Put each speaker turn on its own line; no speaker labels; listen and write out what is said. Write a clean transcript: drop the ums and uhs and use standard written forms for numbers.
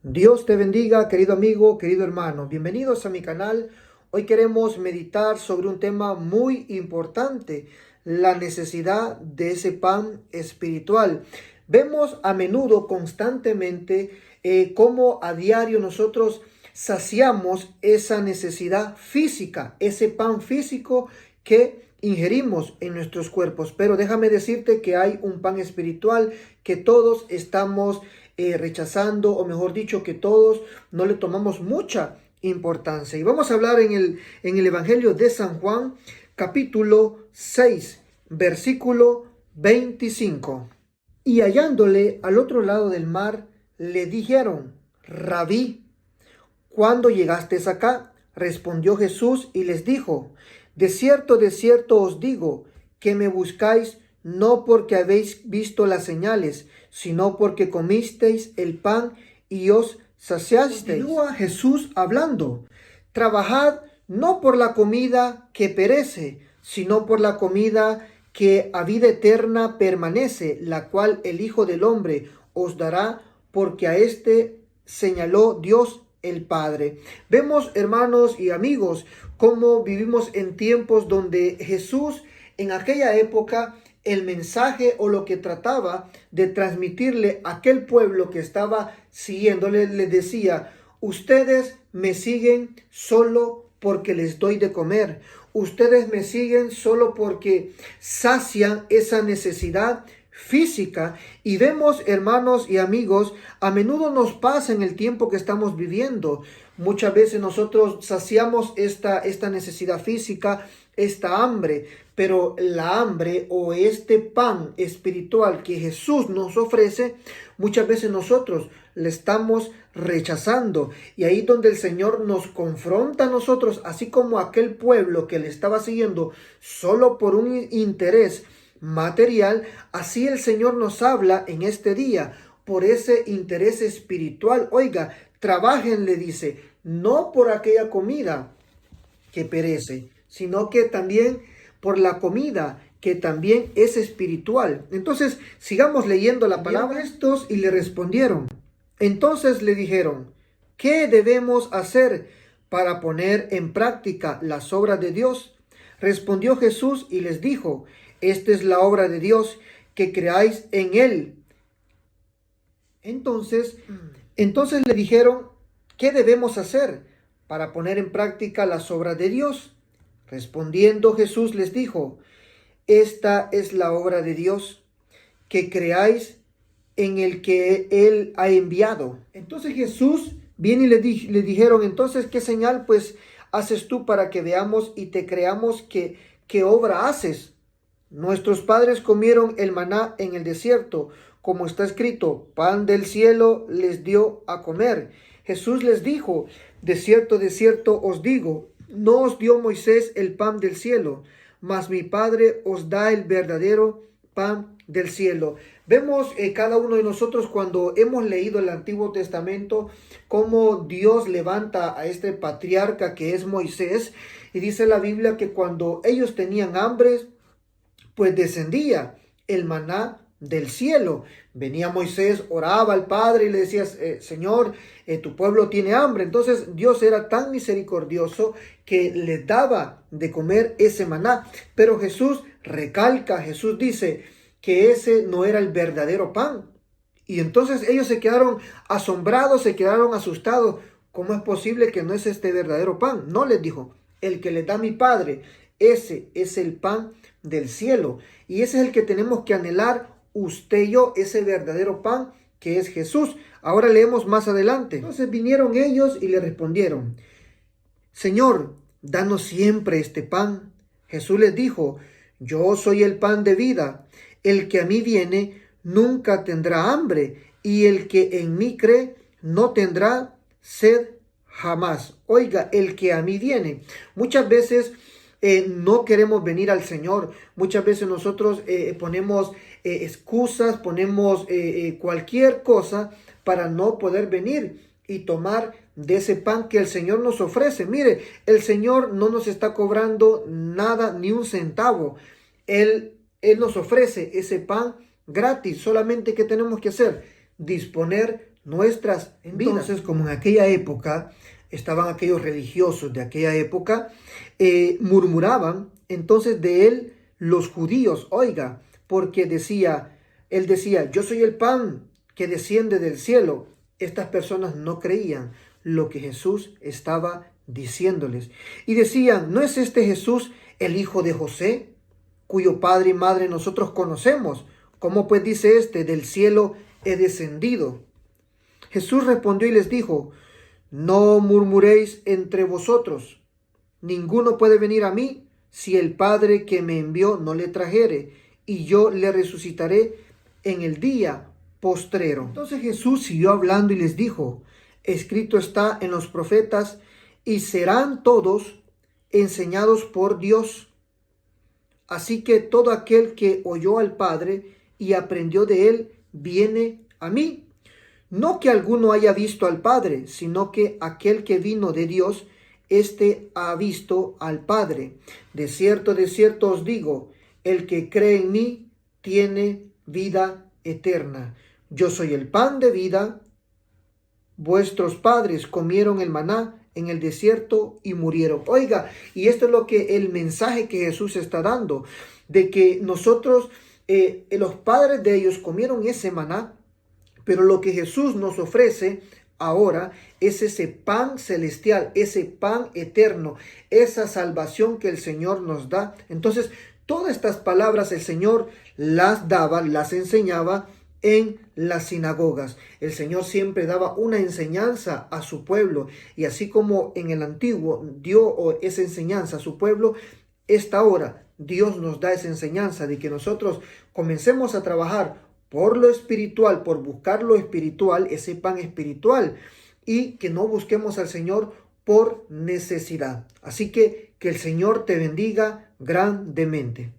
Dios te bendiga, querido amigo, querido hermano. Bienvenidos a mi canal. Hoy queremos meditar sobre un tema muy importante, la necesidad de ese pan espiritual. Vemos a menudo, constantemente, cómo a diario nosotros saciamos esa necesidad física, ese pan físico que ingerimos en nuestros cuerpos. Pero déjame decirte que hay un pan espiritual que todos estamos rechazando, o mejor dicho, que todos no le tomamos mucha importancia. Y vamos a hablar en el Evangelio de San Juan, capítulo 6, versículo 25. Y hallándole al otro lado del mar, le dijeron: Rabí, ¿cuándo llegaste acá? Respondió Jesús y les dijo: de cierto os digo, que me buscáis no porque habéis visto las señales, sino porque comisteis el pan y os saciasteis. Continúa Jesús hablando: trabajad no por la comida que perece, sino por la comida que a vida eterna permanece, la cual el Hijo del Hombre os dará, porque a éste señaló Dios el Padre. Vemos, hermanos y amigos, cómo vivimos en tiempos donde Jesús, en aquella época, el mensaje o lo que trataba de transmitirle a aquel pueblo que estaba siguiéndole, les decía: ustedes me siguen solo porque les doy de comer. Ustedes me siguen solo porque sacian esa necesidad física. Y vemos, hermanos y amigos, a menudo nos pasa en el tiempo que estamos viviendo. Muchas veces nosotros saciamos esta necesidad física, esta hambre, pero la hambre o este pan espiritual que Jesús nos ofrece, muchas veces nosotros le estamos rechazando. Y ahí donde el Señor nos confronta a nosotros, así como aquel pueblo que le estaba siguiendo solo por un interés material, así el Señor nos habla en este día por ese interés espiritual. Oiga, trabajen, le dice, no por aquella comida que perece, sino que también por la comida que también es espiritual. Entonces, sigamos leyendo la palabra. Estos y le respondieron. Entonces le dijeron: ¿qué debemos hacer para poner en práctica las obras de Dios? Respondió Jesús y les dijo: esta es la obra de Dios, que creáis en Él. Entonces le dijeron: ¿qué debemos hacer para poner en práctica las obras de Dios? Respondiendo Jesús les dijo: esta es la obra de Dios, que creáis en el que Él ha enviado. Entonces Jesús viene y le dijeron: entonces, ¿qué señal pues haces tú para que veamos y te creamos qué obra haces? Nuestros padres comieron el maná en el desierto, como está escrito: pan del cielo les dio a comer. Jesús les dijo: de cierto os digo, no os dio Moisés el pan del cielo, mas mi Padre os da el verdadero pan del cielo. Vemos cada uno de nosotros, cuando hemos leído el Antiguo Testamento, cómo Dios levanta a este patriarca que es Moisés, y dice la Biblia que cuando ellos tenían hambre, pues descendía el maná del cielo. Venía Moisés, oraba al Padre y le decía: Señor, tu pueblo tiene hambre. Entonces Dios era tan misericordioso que les daba de comer ese maná. Pero Jesús recalca, Jesús dice que ese no era el verdadero pan. Y entonces ellos se quedaron asombrados, se quedaron asustados. ¿Cómo es posible que no es este verdadero pan? No, les dijo: el que les da mi Padre, ese es el pan del cielo. Y ese es el que tenemos que anhelar usted y yo, ese verdadero pan que es Jesús. Ahora leemos más adelante. Entonces vinieron ellos y le respondieron: Señor, danos siempre este pan. Jesús les dijo: yo soy el pan de vida. El que a mí viene nunca tendrá hambre, y el que en mí cree no tendrá sed jamás. Oiga, el que a mí viene. Muchas veces no queremos venir al Señor. Muchas veces nosotros ponemos excusas, ponemos cualquier cosa para no poder venir y tomar de ese pan que el Señor nos ofrece. Mire, el Señor no nos está cobrando nada, ni un centavo. Él nos ofrece ese pan gratis. Solamente, ¿qué tenemos que hacer? Disponer nuestras vidas. Entonces, como en aquella época estaban aquellos religiosos de aquella época, murmuraban entonces de él los judíos, oiga, porque él decía, yo soy el pan que desciende del cielo. Estas personas no creían lo que Jesús estaba diciéndoles. Y decían, ¿no es este Jesús el hijo de José, cuyo padre y madre nosotros conocemos? ¿Cómo pues dice este, del cielo he descendido? Jesús respondió y les dijo, no murmuréis entre vosotros. Ninguno puede venir a mí si el Padre que me envió no le trajere, y yo le resucitaré en el día postrero. Entonces Jesús siguió hablando y les dijo, escrito está en los profetas, y serán todos enseñados por Dios. Así que todo aquel que oyó al Padre y aprendió de él, viene a mí. No que alguno haya visto al Padre, sino que aquel que vino de Dios, éste ha visto al Padre. De cierto os digo, el que cree en mí tiene vida eterna. Yo soy el pan de vida. Vuestros padres comieron el maná en el desierto y murieron. Oiga, y esto es lo que el mensaje que Jesús está dando, de que nosotros, los padres de ellos comieron ese maná, pero lo que Jesús nos ofrece ahora es ese pan celestial, ese pan eterno, esa salvación que el Señor nos da. Entonces, todas estas palabras el Señor las daba, las enseñaba en las sinagogas. El Señor siempre daba una enseñanza a su pueblo, y así como en el antiguo dio esa enseñanza a su pueblo, esta hora Dios nos da esa enseñanza de que nosotros comencemos a trabajar por lo espiritual, por buscar lo espiritual, ese pan espiritual, y que no busquemos al Señor por necesidad. Así que el Señor te bendiga grandemente.